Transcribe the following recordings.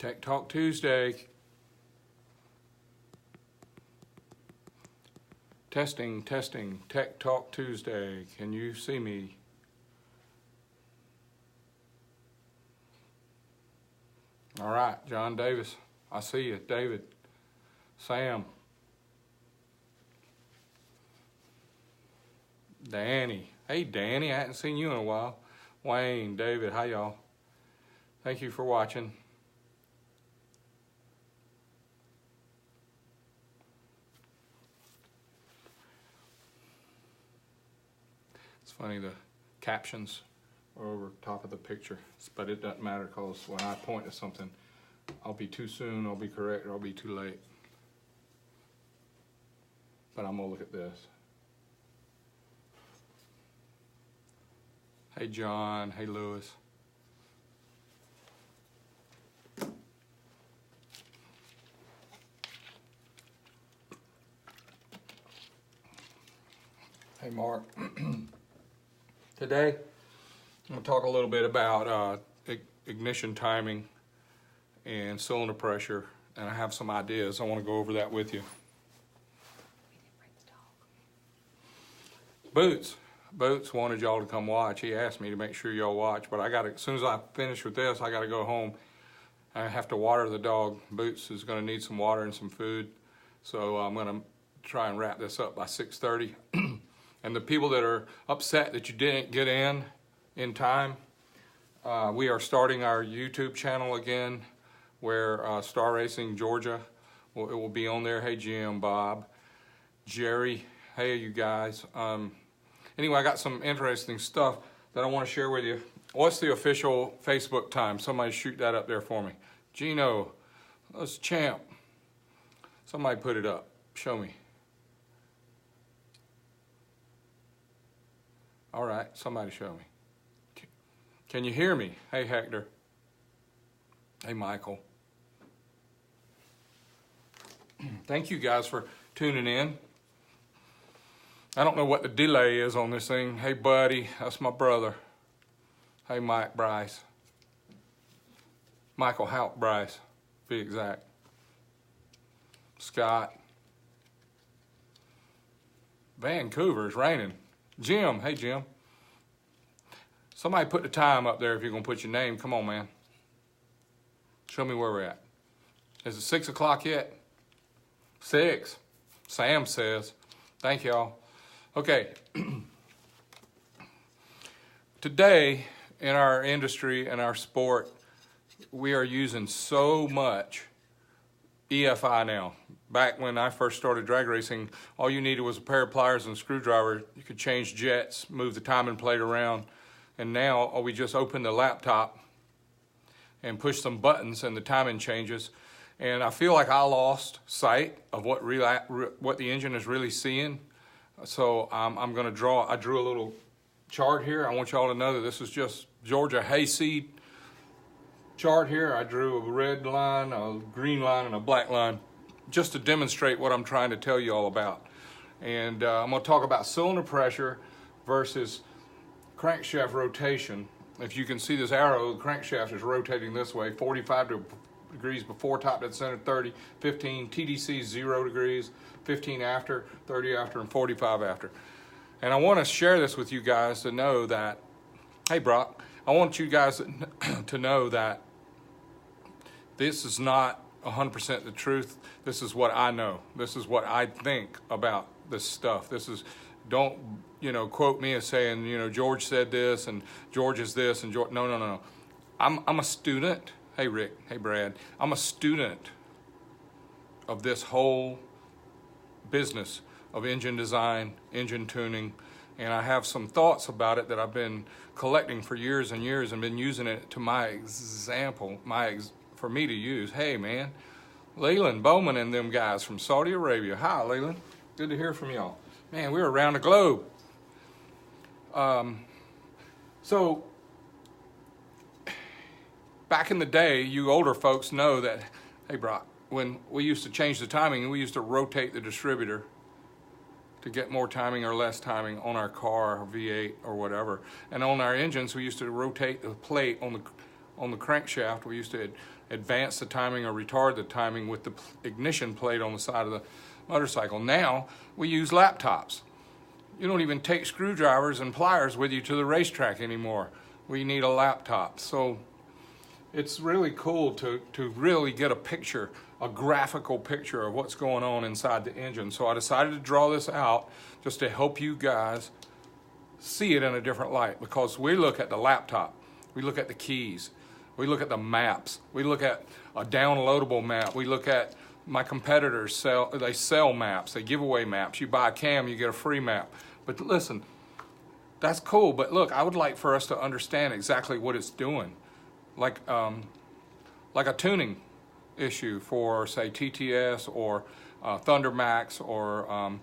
Tech Talk Tuesday. Testing, testing, Tech Talk Tuesday. Can you see me? All right, John Davis, I see you. David, Sam, Danny. Hey, Danny, I hadn't seen you in a while. Wayne, David, hi, y'all. Thank you for watching. It's funny, the captions are over top of the picture, but it doesn't matter because when I point to something, I'll be too soon, I'll be correct, or I'll be too late. But I'm gonna look at this. Hey, John. Hey, Lewis. Hey, Mark. Today, I'm going to talk a little bit about ignition timing and cylinder pressure, and I have some ideas. I want to go over that with you. Boots wanted y'all to come watch. He asked me to make sure y'all watch, but as soon as I finish with this, I got to go home. I have to water the dog. Boots is going to need some water and some food, so I'm going to try and wrap this up by 6:30. And the people that are upset that you didn't get in time, we are starting our YouTube channel again, where Star Racing Georgia, it will be on there. Hey, Jim, Bob, Jerry, hey, you guys. Anyway, I got some interesting stuff that I want to share with you. What's the official Facebook time? Somebody shoot that up there for me. Gino, that's Champ. Somebody put it up. Show me. All right, somebody show me. Can you hear me? Hey, Hector. Hey, Michael. Thank you guys for tuning in. I don't know what the delay is on this thing. Hey, buddy, that's my brother. Hey, Mike Bryce. Michael Houck Bryce, to be exact. Scott. Vancouver's raining. Jim, hey, Jim. Somebody put the time up there if you're going to put your name. Come on, man. Show me where we're at. Is it 6 o'clock yet? 6. Sam says. Thank y'all. Okay. Today, in our industry and our sport, we are using so much EFI now. Back when I first started drag racing, all you needed was a pair of pliers and a screwdriver. You could change jets, move the timing plate around, and now we just open the laptop and push some buttons and the timing changes. And I feel like I lost sight of what the engine is really seeing. So I'm going to draw. I drew a little chart here. I want y'all to know that this is just Georgia hayseed chart here. I drew a red line, a green line, and a black line just to demonstrate what I'm trying to tell you all about. And I'm going to talk about cylinder pressure versus crankshaft rotation. If you can see this arrow, the crankshaft is rotating this way, 45 degrees before top dead center, 30, 15, TDC 0 degrees, 15 after, 30 after, and 45 after. And I want to share this with you guys to know that, hey Brock, I want you guys to know that this is not 100% the truth. This is what I know. This is what I think about this stuff. This is, don't, quote me as saying, George said this and George is this and George, no. I'm a student. Hey, Rick. Hey, Brad. I'm a student of this whole business of engine design, engine tuning, and I have some thoughts about it that I've been collecting for years and years and been using it to my example, for me to use. Hey, man, Leland Bowman and them guys from Saudi Arabia. Hi, Leland. Good to hear from y'all. Man, we're around the globe. So, back in the day, you older folks know that, hey, Brock, when we used to change the timing, we used to rotate the distributor to get more timing or less timing on our car or V8 or whatever. And on our engines, we used to rotate the plate on on the crankshaft. We used to advance the timing or retard the timing with the ignition plate on the side of the motorcycle. Now we use laptops. You don't even take screwdrivers and pliers with you to the racetrack anymore. We need a laptop. So it's really cool to really get a picture, a graphical picture of what's going on inside the engine. So I decided to draw this out just to help you guys see it in a different light, because we look at the laptop, we look at the keys, we look at the maps, we look at a downloadable map, we look at my competitors sell maps, they give away maps. You buy a cam, you get a free map. But listen, that's cool, but look, I would like for us to understand exactly what it's doing. Like a tuning issue for, say, TTS or Thunder Max or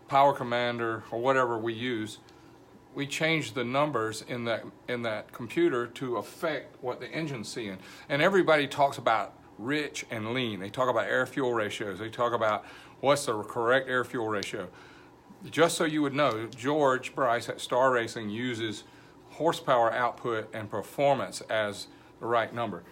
Power Commander or whatever we use. We change the numbers in that computer to affect what the engine's seeing. And everybody talks about rich and lean. They talk about air-fuel ratios. They talk about what's the correct air-fuel ratio. Just so you would know, George Bryce at Star Racing uses horsepower output and performance as the right number.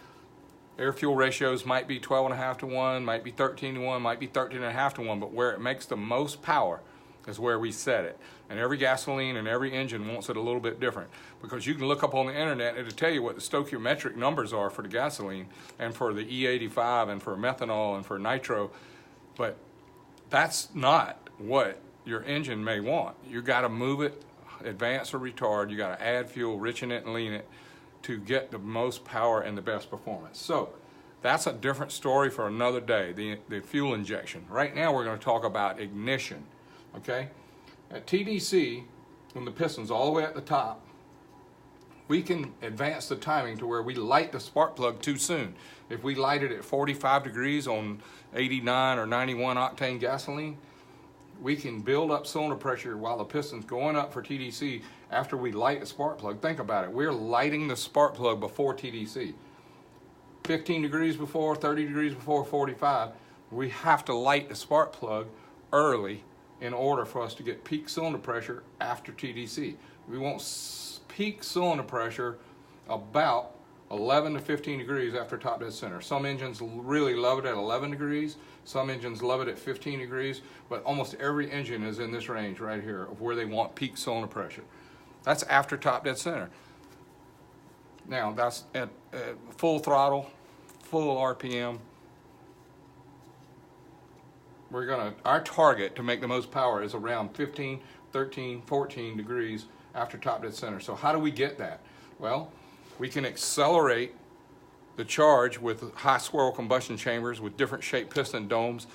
Air-fuel ratios might be 12.5 to 1, might be 13 to 1, might be 13.5 to 1, but where it makes the most power is where we set it. And every gasoline and every engine wants it a little bit different, because you can look up on the internet and it'll tell you what the stoichiometric numbers are for the gasoline and for the E85 and for methanol and for nitro, but that's not what your engine may want. You got to move it, advance or retard, you got to add fuel, richen it and lean it to get the most power and the best performance. So that's a different story for another day, the fuel injection. Right now we're going to talk about ignition. Okay, at TDC, when the piston's all the way at the top, we can advance the timing to where we light the spark plug too soon. If we light it at 45 degrees on 89 or 91 octane gasoline, we can build up cylinder pressure while the piston's going up for TDC after we light the spark plug. Think about it, we're lighting the spark plug before TDC. 15 degrees before, 30 degrees before 45, we have to light the spark plug early in order for us to get peak cylinder pressure after TDC. We want peak cylinder pressure about 11 to 15 degrees after top dead center. Some engines really love it at 11 degrees, some engines love it at 15 degrees, but almost every engine is in this range right here of where they want peak cylinder pressure. That's after top dead center. Now that's at full throttle, full RPM. Our target to make the most power is around 15, 13, 14 degrees after top dead center. So how do we get that? Well, we can accelerate the charge with high swirl combustion chambers with different shaped piston domes.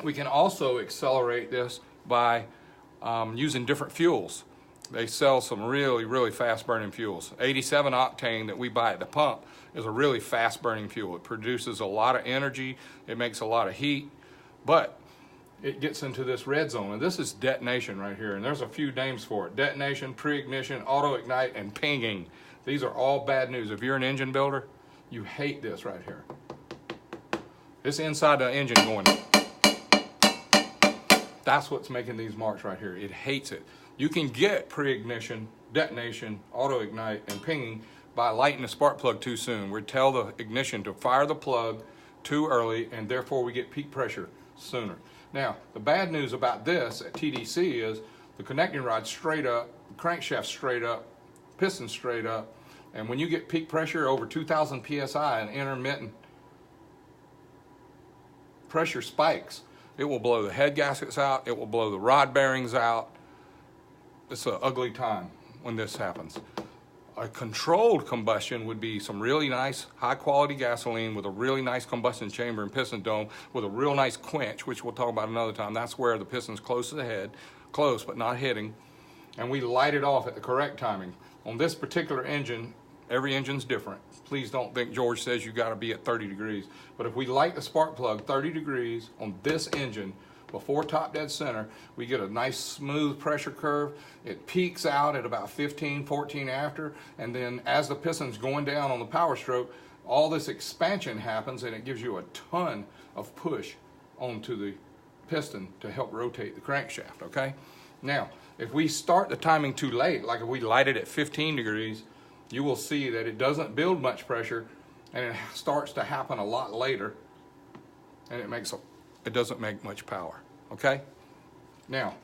We can also accelerate this by using different fuels. They sell some really, really fast burning fuels. 87 octane that we buy at the pump is a really fast burning fuel. It produces a lot of energy, it makes a lot of heat, but it gets into this red zone, and this is detonation right here, and there's a few names for it. Detonation, pre-ignition, auto-ignite, and pinging. These are all bad news. If you're an engine builder, you hate this right here. This inside the engine going, that's what's making these marks right here. It hates it. You can get pre-ignition, detonation, auto-ignite, and pinging by lighting the spark plug too soon. We tell the ignition to fire the plug too early, and therefore we get peak pressure sooner. Now, the bad news about this at TDC is the connecting rod's straight up, crankshaft straight up, piston straight up, and when you get peak pressure over 2,000 PSI and intermittent pressure spikes, it will blow the head gaskets out, it will blow the rod bearings out. It's an ugly time when this happens. A controlled combustion would be some really nice high quality gasoline with a really nice combustion chamber and piston dome with a real nice quench, which we'll talk about another time. That's where the piston's close to the head, close but not hitting, and we light it off at the correct timing. On this particular engine, every engine's different. Please don't think George says you got to be at 30 degrees, but if we light the spark plug 30 degrees on this engine before top dead center, we get a nice smooth pressure curve. It peaks out at about 15, 14 after, and then as the piston's going down on the power stroke, all this expansion happens and it gives you a ton of push onto the piston to help rotate the crankshaft, okay? Now, if we start the timing too late, like if we light it at 15 degrees you will see that it doesn't build much pressure, and it starts to happen a lot later, and it doesn't make much power, okay? Now,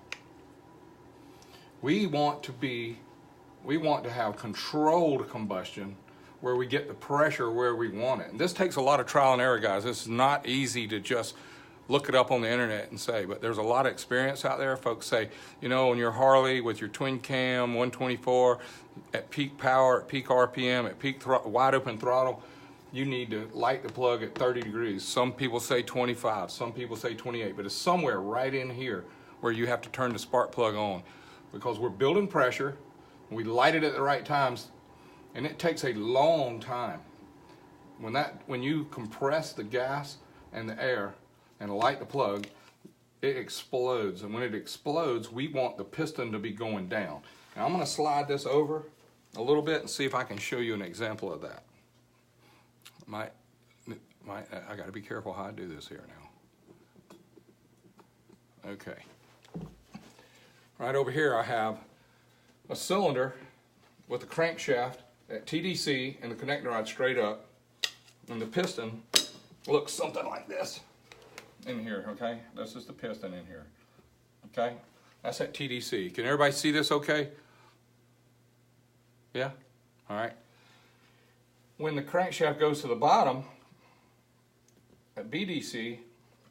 we want to have controlled combustion where we get the pressure where we want it. And this takes a lot of trial and error, guys. This is not easy to just look it up on the internet and say, but there's a lot of experience out there. Folks say, you know, on your Harley with your twin cam, 124, at peak power, at peak RPM, at peak wide open throttle, you need to light the plug at 30 degrees. Some people say 25, some people say 28, but it's somewhere right in here where you have to turn the spark plug on, because we're building pressure, we light it at the right times, and it takes a long time. When you compress the gas and the air and light the plug, it explodes. And when it explodes, we want the piston to be going down. Now I'm gonna slide this over a little bit and see if I can show you an example of that. I gotta be careful how I do this here now. Okay. Right over here I have a cylinder with a crankshaft at TDC and the connecting rod straight up, and the piston looks something like this in here, okay? This is the piston in here, okay? That's at TDC. Can everybody see this okay? Yeah? All right. When the crankshaft goes to the bottom, at BDC,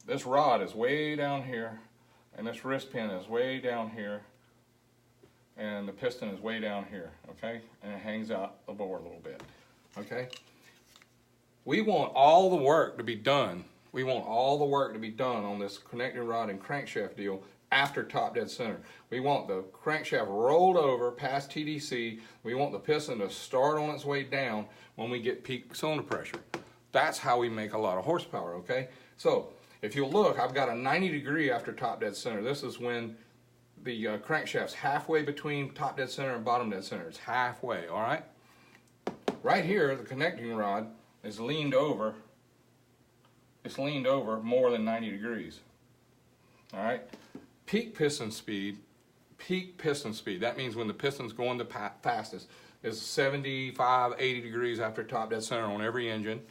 this rod is way down here, and this wrist pin is way down here, and the piston is way down here, okay? And it hangs out the board a little bit, okay? We want all the work to be done. We want all the work to be done on this connecting rod and crankshaft deal after top dead center. We want the crankshaft rolled over past TDC. We want the piston to start on its way down when we get peak cylinder pressure. That's how we make a lot of horsepower, okay? So if you look, I've got a 90 degree after top dead center. This is when the crankshaft's halfway between top dead center and bottom dead center. It's halfway, all right? Right here, the connecting rod is leaned over. It's leaned over more than 90 degrees, all right? Peak piston speed, that means when the piston's going the fastest, is 75, 80 degrees after top dead center on every engine,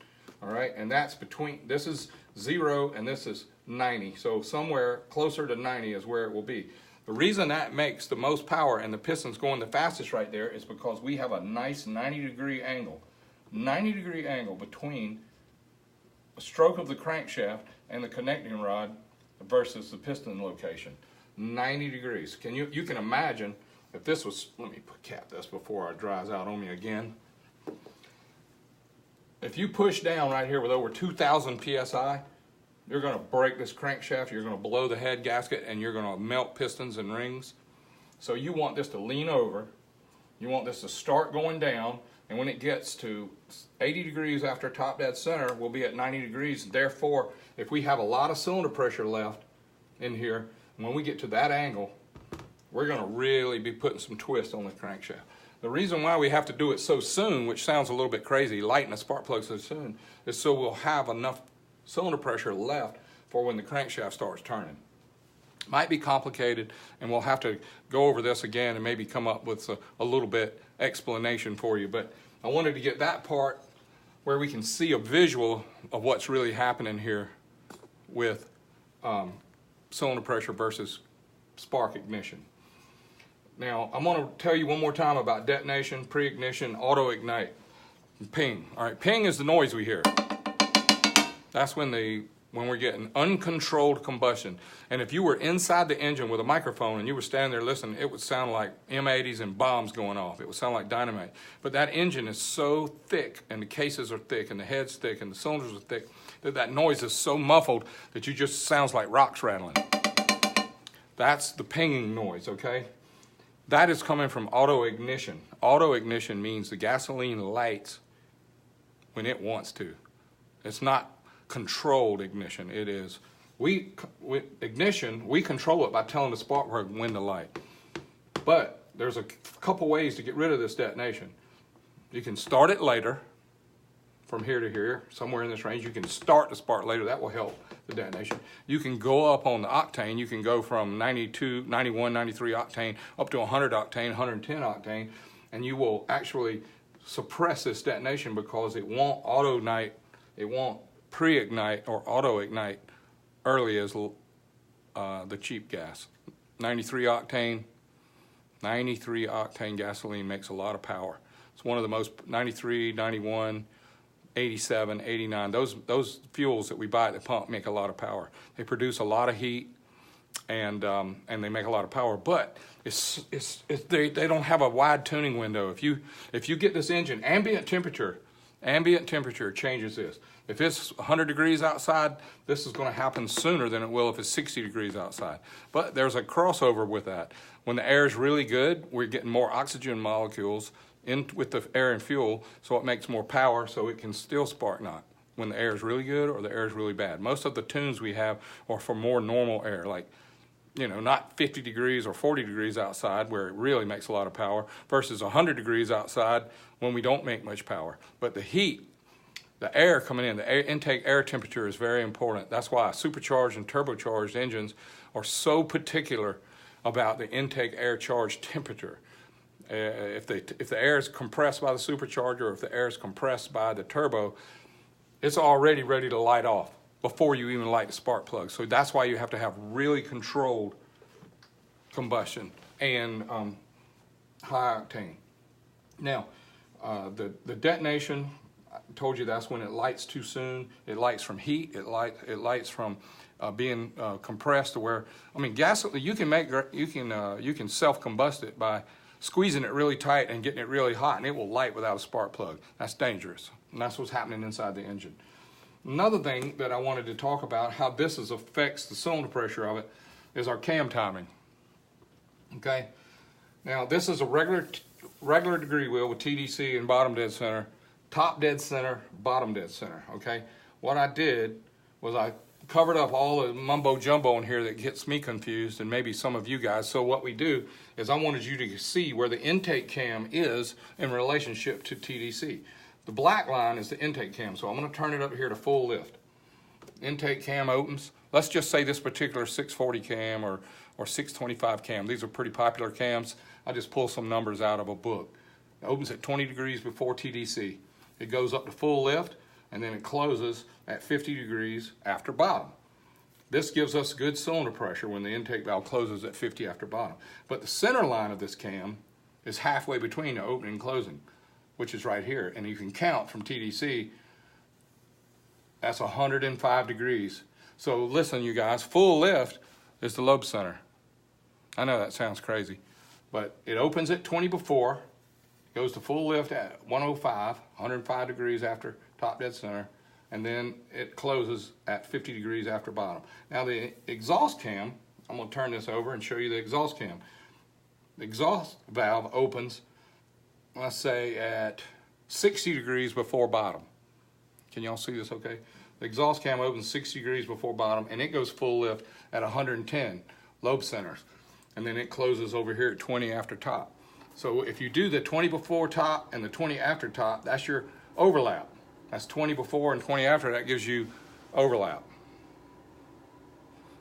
all right? And that's between, this is 0 and this is 90, so somewhere closer to 90 is where it will be. The reason that makes the most power and the piston's going the fastest right there is because we have a nice 90 degree angle between a stroke of the crankshaft and the connecting rod versus the piston location. 90 degrees. You can imagine if this was, let me cap this before it dries out on me again. If you push down right here with over 2,000 PSI, you're going to break this crankshaft, you're going to blow the head gasket, and you're going to melt pistons and rings. So you want this to lean over, you want this to start going down, and when it gets to 80 degrees after top dead center, we'll be at 90 degrees. Therefore, if we have a lot of cylinder pressure left in here, when we get to that angle, we're going to really be putting some twist on the crankshaft. The reason why we have to do it so soon, which sounds a little bit crazy, lighting a spark plug so soon, is so we'll have enough cylinder pressure left for when the crankshaft starts turning. Might be complicated, and we'll have to go over this again and maybe come up with a little bit explanation for you, but I wanted to get that part where we can see a visual of what's really happening here with cylinder pressure versus spark ignition. Now, I'm going to tell you one more time about detonation, pre-ignition, auto-ignite, and ping. All right, ping is the noise we hear. That's when we're getting uncontrolled combustion. And if you were inside the engine with a microphone and you were standing there listening, it would sound like M80s and bombs going off. It would sound like dynamite. But that engine is so thick, and the cases are thick, and the head's thick, and the cylinders are thick, that noise is so muffled that you just sounds like rocks rattling. That's the pinging noise, okay? That is coming from auto ignition. Auto ignition means the gasoline lights when it wants to. It's not controlled ignition. It is ignition. We control it by telling the spark plug when to light. But there's a couple ways to get rid of this detonation. You can start it later, from here to here, somewhere in this range. You can start the spark later. That will help the detonation. You can go up on the octane. You can go from 92, 91, 93 octane up to 100 octane, 110 octane, and you will actually suppress this detonation because it won't pre-ignite or auto-ignite early as the cheap gas. 93 octane gasoline makes a lot of power. It's one of the most, 93, 91, 87, 89, those fuels that we buy at the pump make a lot of power. They produce a lot of heat, and they make a lot of power, but they don't have a wide tuning window. If you get this engine, ambient temperature changes this. If it's 100 degrees outside, this is going to happen sooner than it will if it's 60 degrees outside. But there's a crossover with that. When the air is really good, we're getting more oxygen molecules in with the air and fuel, so it makes more power, so it can still spark knot when the air is really good or the air is really bad. Most of the tunes we have are for more normal air, like, you know, not 50 degrees or 40 degrees outside where it really makes a lot of power versus 100 degrees outside when we don't make much power. But the heat, the air coming in, the intake air temperature is very important. That's why supercharged and turbocharged engines are so particular about the intake air charge temperature. If the air is compressed by the supercharger, or if the air is compressed by the turbo, it's already ready to light off before you even light the spark plug. So that's why you have to have really controlled combustion and high octane. Now, the detonation, I told you that's when it lights too soon. It lights from heat. It lights from being compressed to where, I mean, gasoline. You can self-combust it by squeezing it really tight and getting it really hot, and it will light without a spark plug. That's dangerous, and that's what's happening inside the engine. Another thing that I wanted to talk about, how this affects the cylinder pressure of it, is our cam timing. Okay, now this is a regular degree wheel with TDC and bottom dead center, top dead center, bottom dead center. Okay, what I did was I covered up all the mumbo jumbo in here that gets me confused, and maybe some of you guys. So what we do is I wanted you to see where the intake cam is in relationship to TDC. The black line is the intake cam, so I'm going to turn it up here to full lift. Intake cam opens. Let's just say this particular 640 cam or 625 cam. These are pretty popular cams. I just pull some numbers out of a book. It opens at 20 degrees before TDC. It goes up to full lift, and then it closes at 50 degrees after bottom. This gives us good cylinder pressure when the intake valve closes at 50 after bottom. But the center line of this cam is halfway between the opening and closing, which is right here. And you can count from TDC, that's 105 degrees. So listen, you guys, full lift is the lobe center. I know that sounds crazy, but it opens at 20 before, goes to full lift at 105 degrees after top dead center, and then it closes at 50 degrees after bottom. Now the exhaust cam, I'm going to turn this over and show you the exhaust cam. The exhaust valve opens, let's say, at 60 degrees before bottom. Can y'all see this okay? The exhaust cam opens 60 degrees before bottom, and it goes full lift at 110 lobe centers. And then it closes over here at 20 after top. So if you do the 20 before top and the 20 after top, that's your overlap. That's 20 before and 20 after, that gives you overlap.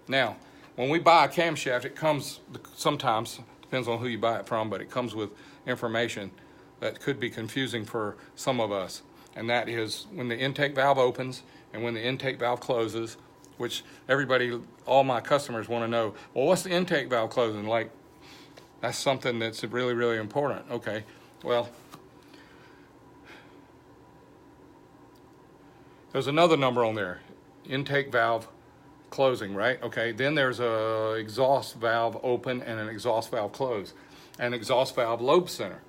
Now, when we buy a camshaft, it comes, sometimes, depends on who you buy it from, but it comes with information that could be confusing for some of us. And that is when the intake valve opens and when the intake valve closes, which everybody, all my customers want to know, well, what's the intake valve closing? Like, that's something that's really, really important. Okay, well, there's another number on there, intake valve closing, right? Okay, then there's a exhaust valve open and an exhaust valve close, and exhaust valve lobe center.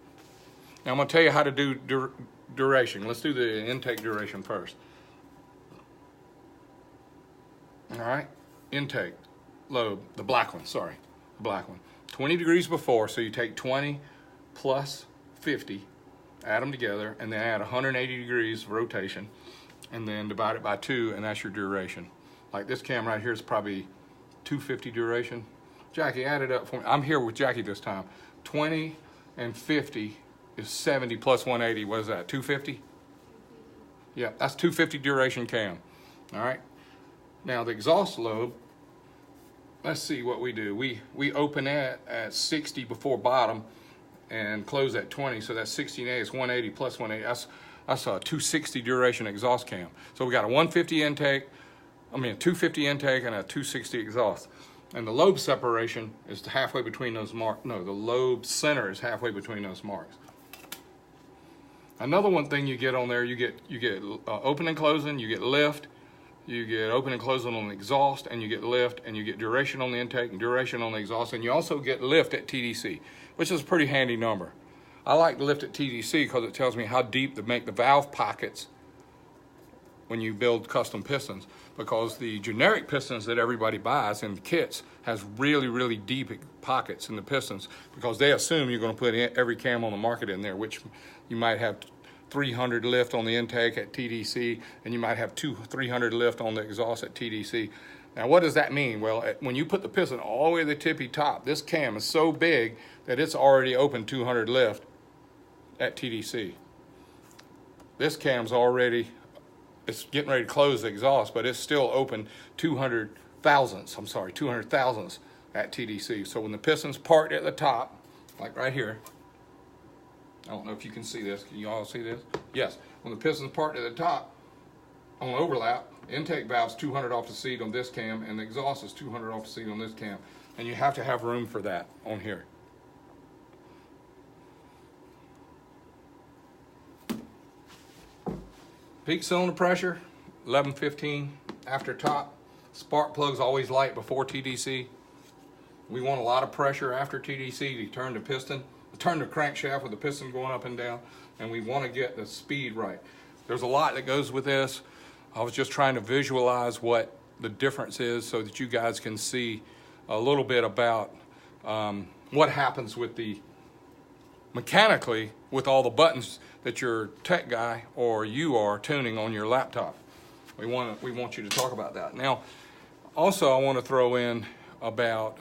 Now I'm going to tell you how to do duration. Let's do the intake duration first. All right, intake lobe, the black one, sorry, the black one. 20 degrees before, so you take 20 plus 50, add them together, and then add 180 degrees of rotation, and then divide it by 2, and that's your duration. Like this cam right here is probably 250 duration. Jackie, add it up for me. I'm here with Jackie this time. 20 and 50 is 70 plus 180. What is that, 250? Yeah, that's 250 duration cam. All right. Now the exhaust lobe, let's see what we do. We open it at 60 before bottom, and close at 20. So that's 16A, it's 180 plus 180. That's a 260 duration exhaust cam. So we got a 150 intake, a 250 intake and a 260 exhaust. And the lobe separation is halfway between those marks. No, the lobe center is halfway between those marks. Another one thing you get on there, you get open and closing, you get lift, you get open and closing on the exhaust, and you get lift, and you get duration on the intake and duration on the exhaust, and you also get lift at TDC, which is a pretty handy number. I like lift at TDC because it tells me how deep to make the valve pockets when you build custom pistons, because the generic pistons that everybody buys in kits has really, really deep pockets in the pistons, because they assume you're going to put every cam on the market in there, which you might have 300 lift on the intake at TDC, and you might have 300 lift on the exhaust at TDC. Now, what does that mean? Well, when you put the piston all the way to the tippy top, this cam is so big that it's already open 200 lift at TDC. This cam's already, it's getting ready to close the exhaust, but it's still open 200 thousandths at TDC. So when the piston's parked at the top, like right here, I don't know if you can see this. Can you all see this? Yes. When the piston's parked at the top, on overlap, intake valve's 200 off the seat on this cam, and the exhaust is 200 off the seat on this cam. And you have to have room for that on here. Peak cylinder pressure, 1115 after top. Spark plug's always light before TDC. We want a lot of pressure after TDC to turn the piston, turn the crankshaft with the piston going up and down, and we want to get the speed right. There's a lot that goes with this. I was just trying to visualize what the difference is so that you guys can see a little bit about what happens with the mechanically with all the buttons that your tech guy or you are tuning on your laptop. We want you to talk about that. Now, also I want to throw in about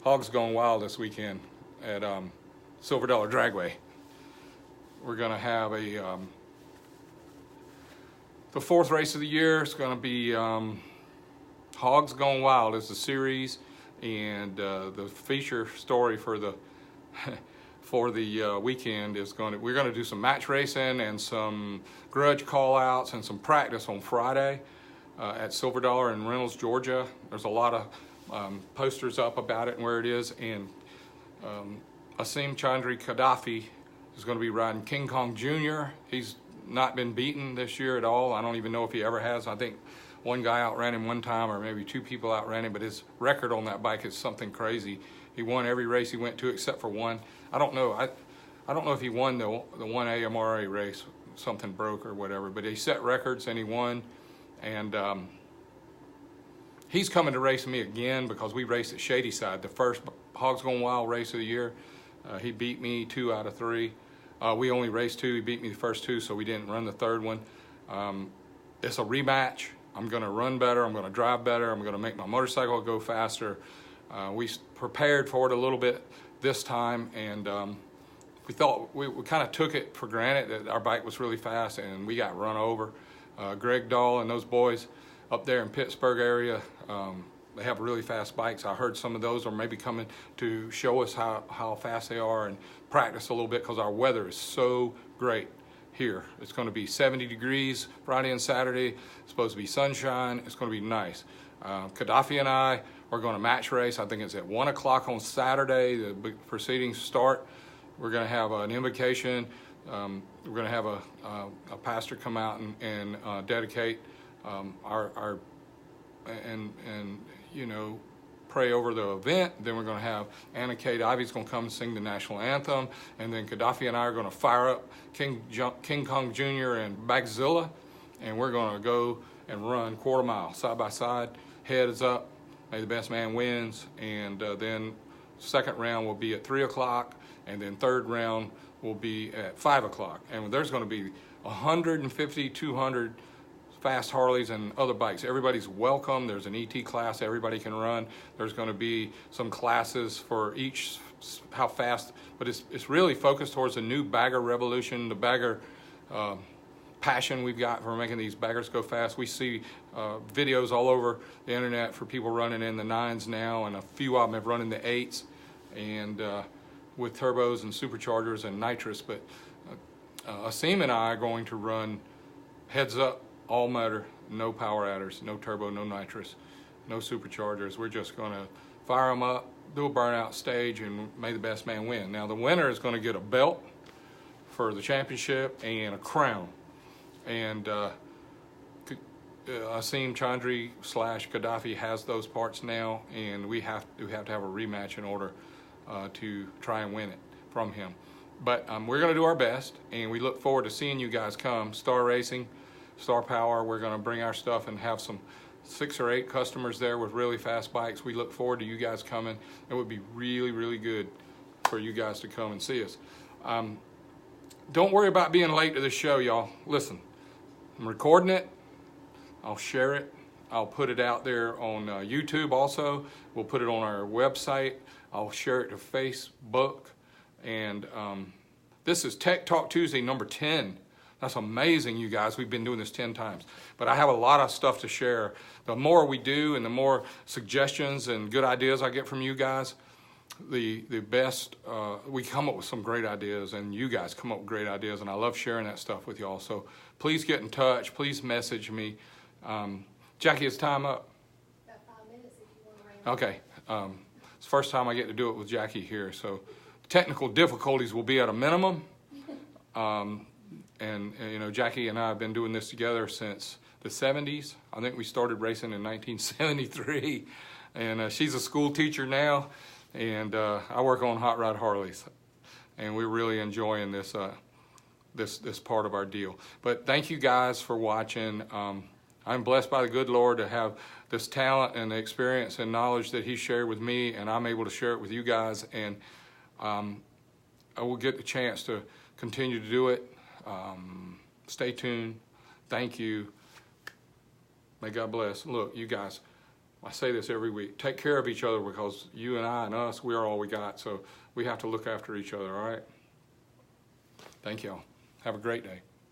Hogs Gone Wild this weekend at Silver Dollar Dragway. We're going to have the fourth race of the year. It's going to be Hogs Gone Wild is the series, and the feature story for the weekend is we're going to do some match racing and some grudge call outs and some practice on Friday at Silver Dollar in Reynolds, Georgia. There's a lot of posters up about it and where it is, and Asim Chandri Gaddafi is going to be riding King Kong Jr. He's not been beaten this year at all. I don't even know if he ever has. I think one guy outran him one time, or maybe two people outran him, but his record on that bike is something crazy. He won every race he went to except for one. I don't know. I don't know if he won the 1A MRA race. Something broke or whatever, but he set records and he won. And he's coming to race me again because we raced at Shadyside, the first Hogs Gone Wild race of the year. He beat me 2 out of 3. We only raced 2. He beat me the first 2, so we didn't run the third one. It's a rematch. I'm going to run better. I'm going to drive better. I'm going to make my motorcycle go faster. We prepared for it a little bit this time, and we thought we kind of took it for granted that our bike was really fast, and we got run over. Greg Dahl and those boys up there in Pittsburgh area, they have really fast bikes. I heard some of those are maybe coming to show us how fast they are and practice a little bit, because our weather is so great here. It's going to be 70 degrees Friday and Saturday. It's supposed to be sunshine. It's going to be nice. Gaddafi and I are going to match race. I think it's at 1 o'clock on Saturday. The proceedings start. We're going to have an invocation. We're going to have a pastor come out and dedicate our pray over the event. Then we're going to have Anna Kate Ivy's going to come and sing the national anthem, and then Gaddafi and I are going to fire up King Kong Jr. and Bagzilla, and we're going to go and run quarter mile side by side. Head is up. May the best man wins. And then second round will be at 3 o'clock, and then third round will be at 5 o'clock. And there's going to be 150, 200 fast Harleys and other bikes. Everybody's welcome. There's an ET class everybody can run. There's going to be some classes for each, how fast, but it's really focused towards the new bagger revolution, the bagger passion we've got for making these baggers go fast. We see videos all over the internet for people running in the 9s now, and a few of them have run in the 8s, and with turbos and superchargers and nitrous, but Asim and I are going to run heads up, all motor, no power adders, no turbo, no nitrous, no superchargers. We're just going to fire them up, do a burnout stage, and may the best man win. Now the winner is going to get a belt for the championship and a crown. And Asim Chandri / Gaddafi has those parts now, and we have to have a rematch in order to try and win it from him. But we're going to do our best, and we look forward to seeing you guys come. Star Racing, Star Power, we're going to bring our stuff and have some 6 or 8 customers there with really fast bikes. We look forward to you guys coming. It would be really, really good for you guys to come and see us. Don't worry about being late to this show, y'all. Listen, I'm recording it. I'll share it. I'll put it out there on YouTube also. We'll put it on our website. I'll share it to Facebook. And this is Tech Talk Tuesday number 10. That's amazing, you guys. We've been doing this 10 times. But I have a lot of stuff to share. The more we do and the more suggestions and good ideas I get from you guys, the best. We come up with some great ideas, and you guys come up with great ideas, and I love sharing that stuff with y'all. So please get in touch. Please message me. Jackie, is time up? About 5 minutes if you want to round. Okay. It's the first time I get to do it with Jackie here, so technical difficulties will be at a minimum. And you know, Jackie and I have been doing this together since the 70s. I think we started racing in 1973, and she's a school teacher now, and I work on hot rod Harleys, and we're really enjoying this this part of our deal. But thank you guys for watching. I'm blessed by the good Lord to have this talent and the experience and knowledge that He shared with me, and I'm able to share it with you guys. And I will get the chance to continue to do it. Stay tuned. Thank you. May God bless. Look, you guys, I say this every week. Take care of each other, because you and I and us, we are all we got. So we have to look after each other, all right? Thank y'all. Have a great day.